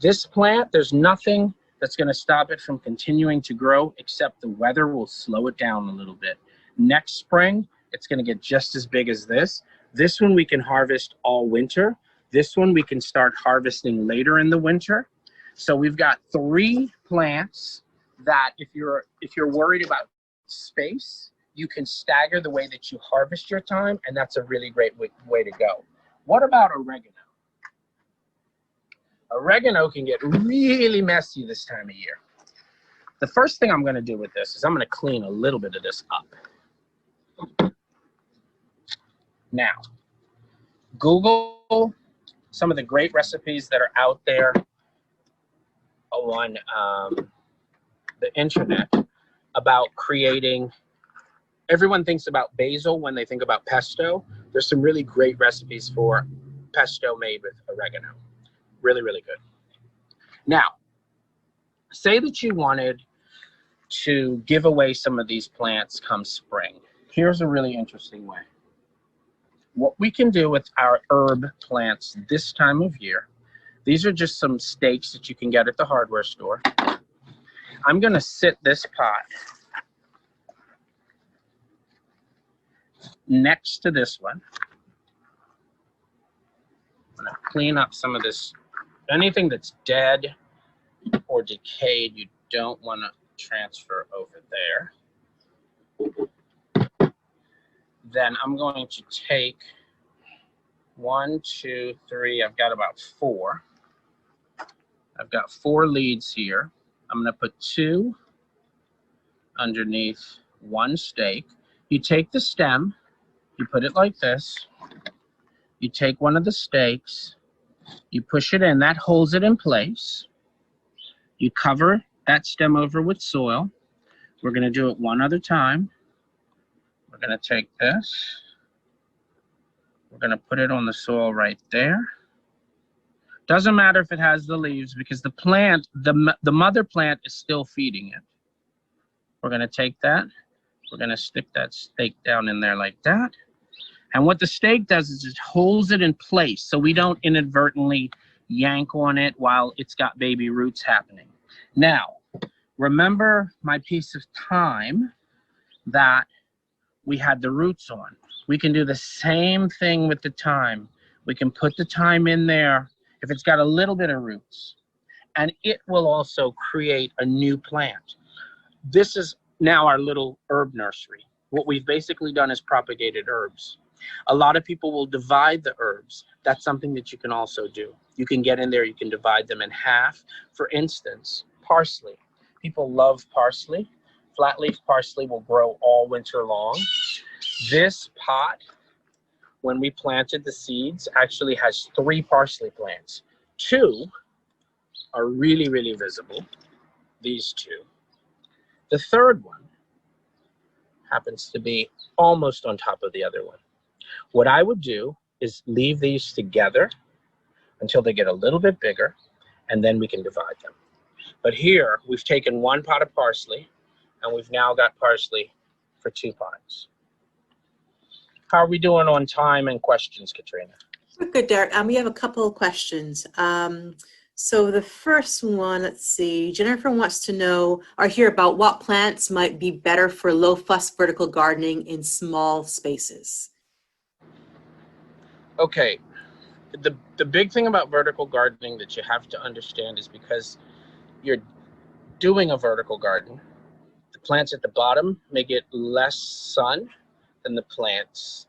This plant, there's nothing that's going to stop it from continuing to grow, except the weather will slow it down a little bit. Next spring, it's going to get just as big as this. This one we can harvest all winter. This one we can start harvesting later in the winter. So we've got 3 plants that if you're worried about space, you can stagger the way that you harvest your thyme, and that's a really great way to go. What about oregano? Oregano can get really messy this time of year. The first thing I'm going to do with this is I'm going to clean a little bit of this up. Now, Google some of the great recipes that are out there on the internet about creating. Everyone thinks about basil when they think about pesto. There's some really great recipes for pesto made with oregano. Really, really good. Now, say that you wanted to give away some of these plants come spring. Here's a really interesting way. What we can do with our herb plants this time of year, these are just some stakes that you can get at the hardware store. I'm going to sit this pot next to this one. I'm going to clean up some of this. Anything that's dead or decayed, you don't want to transfer over there. Then I'm going to take 1, 2, 3, I've got about 4. I've got 4 leads here. I'm going to put 2 underneath 1 stake. You take the stem, you put it like this. You take one of the stakes, you push it in, that holds it in place. You cover that stem over with soil. We're going to do it one other time. We're going to take this. We're going to put it on the soil right there. Doesn't matter if it has the leaves because the plant, the mother plant is still feeding it. We're going to take that. We're going to stick that stake down in there like that. And what the stake does is it holds it in place so we don't inadvertently yank on it while it's got baby roots happening. Now, remember my piece of thyme that we had the roots on. We can do the same thing with the thyme. We can put the thyme in there if it's got a little bit of roots, and it will also create a new plant. This is now our little herb nursery. What we've basically done is propagated herbs. A lot of people will divide the herbs. That's something that you can also do. You can get in there, you can divide them in half. For instance, parsley. People love parsley. Flat leaf parsley will grow all winter long. This pot, when we planted the seeds, actually has 3 parsley plants. 2 are really, really visible. These 2. The third one happens to be almost on top of the other one. What I would do is leave these together until they get a little bit bigger, and then we can divide them. But here, we've taken 1 pot of parsley, and we've now got parsley for 2 pots. How are we doing on time and questions, Katrina? We're good, Derek. We have a couple of questions. So the first one, let's see, Jennifer wants to know or hear about what plants might be better for low-fuss vertical gardening in small spaces. Okay, the big thing about vertical gardening that you have to understand is because you're doing a vertical garden, the plants at the bottom may get less sun than the plants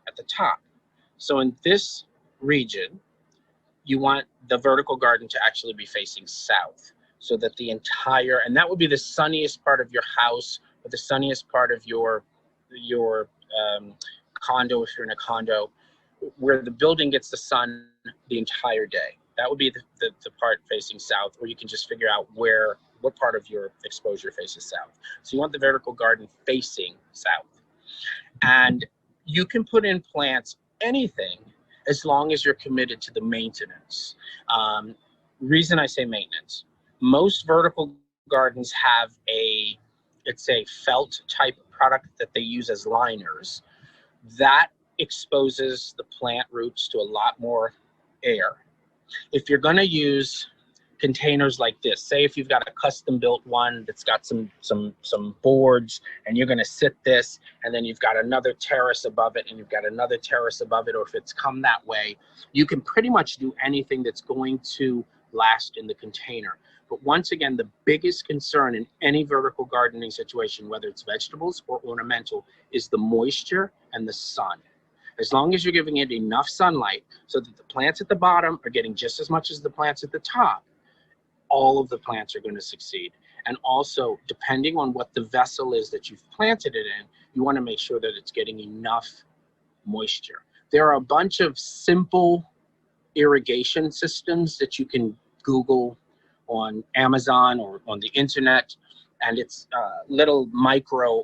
at the top. So in this region, you want the vertical garden to actually be facing south so that the entire, and that would be the sunniest part of your house or the sunniest part of your condo if you're in a condo, where the building gets the sun the entire day. That would be the part facing south, or you can just figure out what part of your exposure faces south. So you want the vertical garden facing south. And you can put in plants, anything, as long as you're committed to the maintenance. Reason I say maintenance, most vertical gardens have it's a felt type product that they use as liners. That exposes the plant roots to a lot more air. If you're gonna use containers like this, say if you've got a custom built one that's got some boards and you're going to sit this and then you've got another terrace above it and you've got another terrace above it, or if it's come that way, you can pretty much do anything that's going to last in the container. But once again, the biggest concern in any vertical gardening situation, whether it's vegetables or ornamental, is the moisture and the sun. As long as you're giving it enough sunlight so that the plants at the bottom are getting just as much as the plants at the top, all of the plants are going to succeed. And also, depending on what the vessel is that you've planted it in, you want to make sure that it's getting enough moisture. There are a bunch of simple irrigation systems that you can Google on Amazon or on the internet, and it's little micro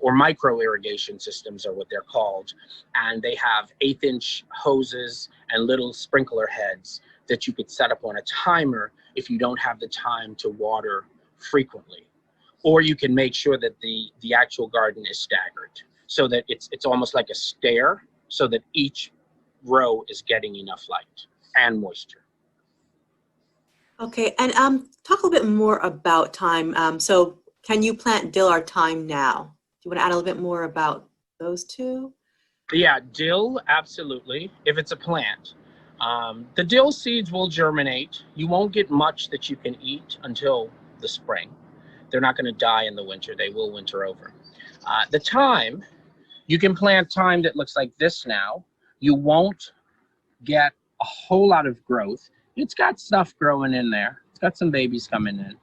irrigation systems are what they're called, and they have 1/8-inch hoses and little sprinkler heads that you could set up on a timer if you don't have the time to water frequently. Or you can make sure that the actual garden is staggered so that it's almost like a stair, so that each row is getting enough light and moisture. Okay, and talk a little bit more about thyme. So can you plant dill or thyme now? Do you want to add a little bit more about those two? Yeah, dill, absolutely, if it's a plant. The dill seeds will germinate. You won't get much that you can eat until the spring. They're not going to die in the winter. They will winter over. The thyme, you can plant thyme that looks like this now. You won't get a whole lot of growth. It's got stuff growing in there. It's got some babies coming in.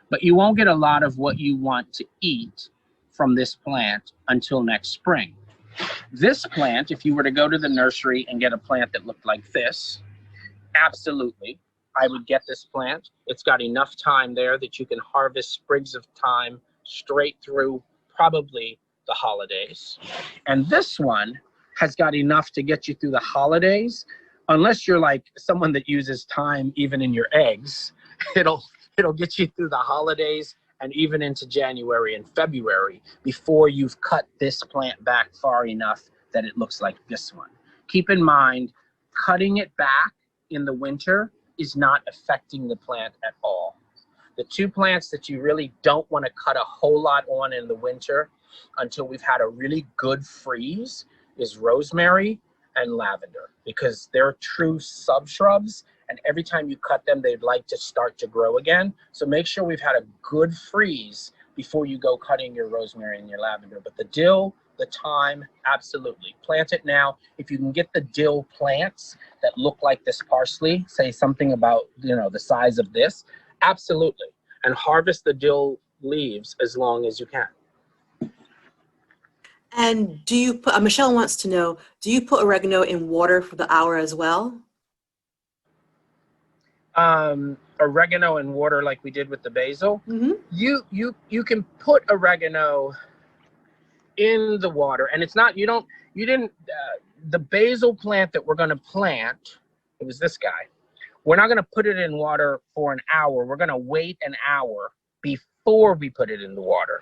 But you won't get a lot of what you want to eat from this plant until next spring. This plant, if you were to go to the nursery and get a plant that looked like this, absolutely, I would get this plant. It's got enough thyme there that you can harvest sprigs of thyme straight through probably the holidays. And this one has got enough to get you through the holidays, unless you're like someone that uses thyme even in your eggs, it'll get you through the holidays and even into January and February before you've cut this plant back far enough that it looks like this one. Keep in mind, cutting it back in the winter is not affecting the plant at all. The two plants that you really don't want to cut a whole lot on in the winter until we've had a really good freeze is rosemary and lavender, because they're true subshrubs, and every time you cut them, they'd like to start to grow again. So make sure we've had a good freeze before you go cutting your rosemary and your lavender. But the dill, the thyme, absolutely. Plant it now. If you can get the dill plants that look like this parsley, say something about, the size of this, absolutely. And harvest the dill leaves as long as you can. And do you put, Michelle wants to know, do you put oregano in water for the hour as well? Oregano and water like we did with the basil. Mm-hmm. You can put oregano in the water, and it's not, the basil plant that we're going to plant, it was this guy. We're not going to put it in water for an hour. We're going to wait an hour before we put it in the water.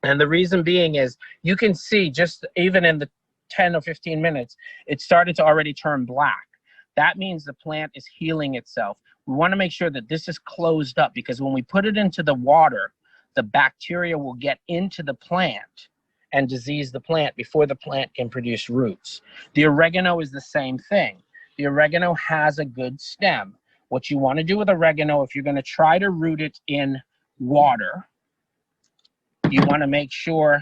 And the reason being is you can see just even in the 10 or 15 minutes, it started to already turn black. That means the plant is healing itself. We want to make sure that this is closed up, because when we put it into the water, the bacteria will get into the plant and disease the plant before the plant can produce roots. The oregano is the same thing. The oregano has a good stem. What you want to do with oregano, if you're going to try to root it in water, you want to make sure,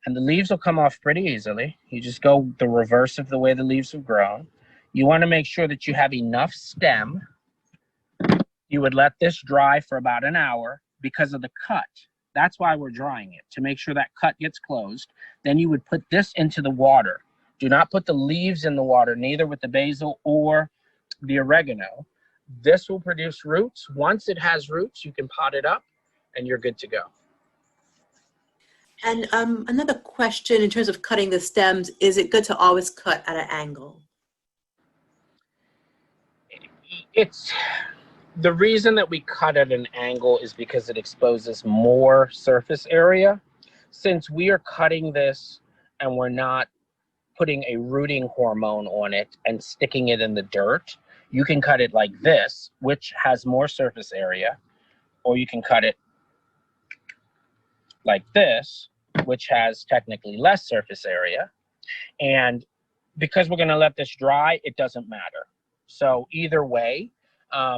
and the leaves will come off pretty easily. You just go the reverse of the way the leaves have grown. You want to make sure that you have enough stem. You would let this dry for about an hour because of the cut. That's why we're drying it, to make sure that cut gets closed. Then you would put this into the water. Do not put the leaves in the water, neither with the basil or the oregano. This will produce roots. Once it has roots, you can pot it up and you're good to go. And another question in terms of cutting the stems, is it good to always cut at an angle? It's the reason that we cut at an angle is because it exposes more surface area. Since we are cutting this and we're not putting a rooting hormone on it and sticking it in the dirt, you can cut it like this, which has more surface area, or you can cut it like this, which has technically less surface area. And because we're going to let this dry, it doesn't matter. So either way,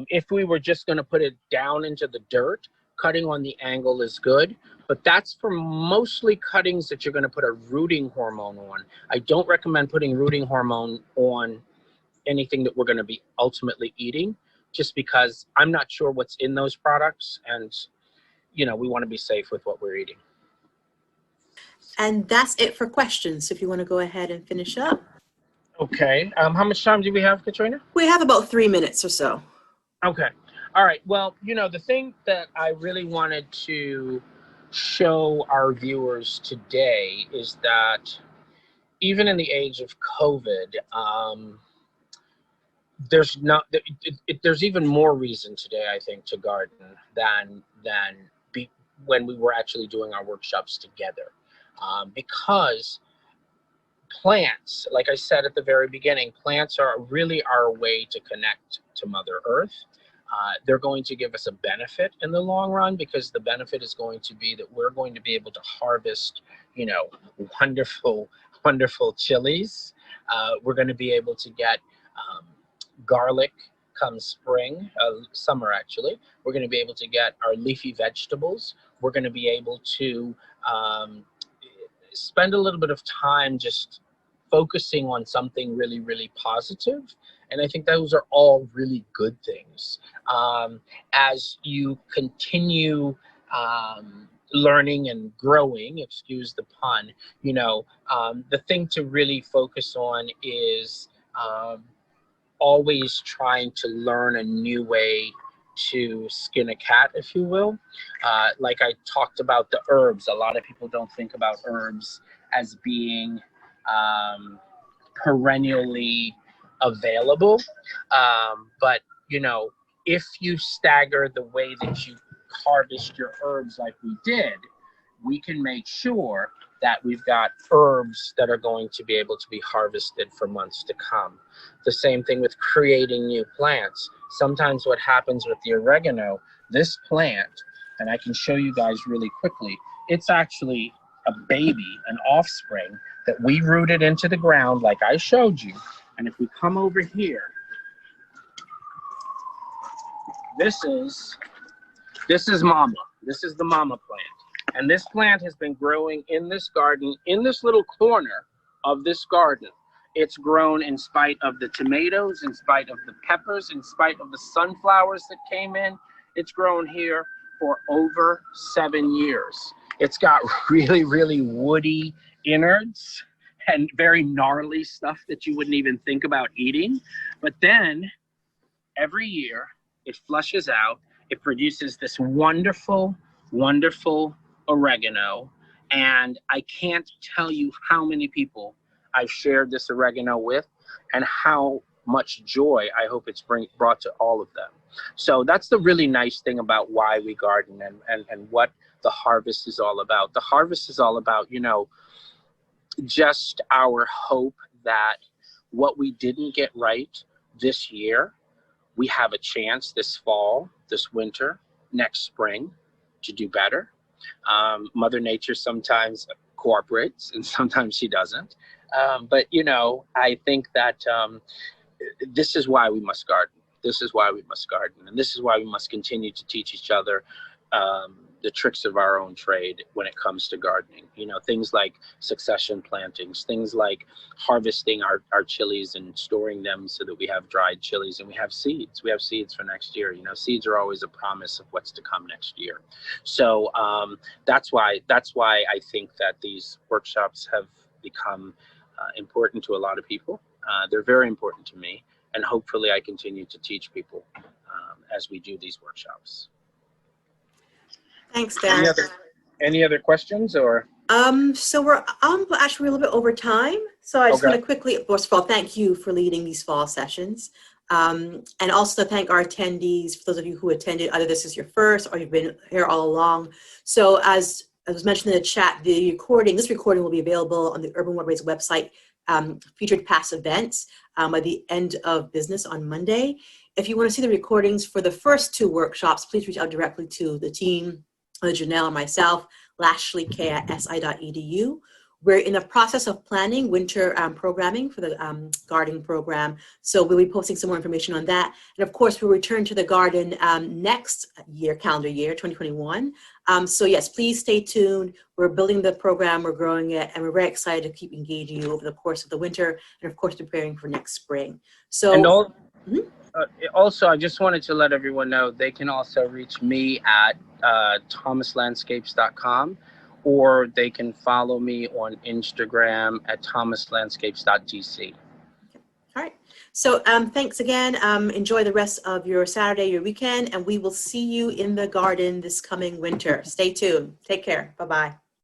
if we were just going to put it down into the dirt, cutting on the angle is good, but that's for mostly cuttings that you're going to put a rooting hormone on. I don't recommend putting rooting hormone on anything that we're going to be ultimately eating, just because I'm not sure what's in those products, and we want to be safe with what we're eating. And that's it for questions. So if you want to go ahead and finish up. Okay. How much time do we have, Katrina? We have about 3 minutes or so. Okay. All right. Well, the thing that I really wanted to show our viewers today is that even in the age of COVID, there's even more reason today, I think, to garden than when we were actually doing our workshops together. Because plants, like I said at the very beginning, plants are really our way to connect to Mother Earth. They're going to give us a benefit in the long run, because the benefit is going to be that we're going to be able to harvest, wonderful, wonderful chilies. We're going to be able to get garlic come spring, summer actually. We're going to be able to get our leafy vegetables. We're going to be able to spend a little bit of time just focusing on something really, really positive. And I think those are all really good things. As you continue learning and growing, excuse the pun, the thing to really focus on is always trying to learn a new way to skin a cat, if you will. Like I talked about the herbs, a lot of people don't think about herbs as being perennially available. But, you know, if you stagger the way that you harvest your herbs like we did, we can make sure that we've got herbs that are going to be able to be harvested for months to come. The same thing with creating new plants. Sometimes what happens with the oregano, this plant, and I can show you guys really quickly, it's actually a baby, an offspring that we rooted into the ground like I showed you. And if we come over here, this is mama. This is the mama plant. And this plant has been growing in this garden, in this little corner of this garden. It's grown in spite of the tomatoes, in spite of the peppers, in spite of the sunflowers that came in. It's grown here for over 7 years. It's got really, really woody innards and very gnarly stuff that you wouldn't even think about eating. But then every year it flushes out. It produces this wonderful, wonderful oregano. And I can't tell you how many people I've shared this oregano with and how much joy I hope it's brought to all of them. So that's the really nice thing about why we garden and what the harvest is all about. The harvest is all about, you know, just our hope that what we didn't get right this year, we have a chance this fall, this winter, next spring to do better. Mother Nature sometimes cooperates and sometimes she doesn't. But, you know, I think that this is why we must garden. This is why we must garden. And this is why we must continue to teach each other the tricks of our own trade when it comes to gardening. You know, things like succession plantings, things like harvesting our chilies and storing them so that we have dried chilies, and we have seeds. We have seeds for next year. You know, seeds are always a promise of what's to come next year. So that's why I think that these workshops have become important to a lot of people. They're very important to me, and hopefully I continue to teach people as we do these workshops. Thanks, Dan. Any other questions or? So we're actually a little bit over time. So I just want to quickly, first of all, thank you for leading these fall sessions. And also to thank our attendees, for those of you who attended, either this is your first or you've been here all along. So as was mentioned in the chat, this recording will be available on the Urban Waterways website, featured past events by the end of business on Monday. If you want to see the recordings for the first 2 workshops, please reach out directly to the team, Janelle or myself, lashleyk@si.edu. We're in the process of planning winter programming for the gardening program. So we'll be posting some more information on that. And of course, we'll return to the garden next year, calendar year, 2021. So yes, please stay tuned. We're building the program, we're growing it, and we're very excited to keep engaging you over the course of the winter and of course preparing for next spring. So. Also, I just wanted to let everyone know they can also reach me at thomaslandscapes.com, or they can follow me on Instagram at thomaslandscapes.gc. All right. So thanks again. Enjoy the rest of your Saturday, your weekend, and we will see you in the garden this coming winter. Stay tuned. Take care. Bye-bye.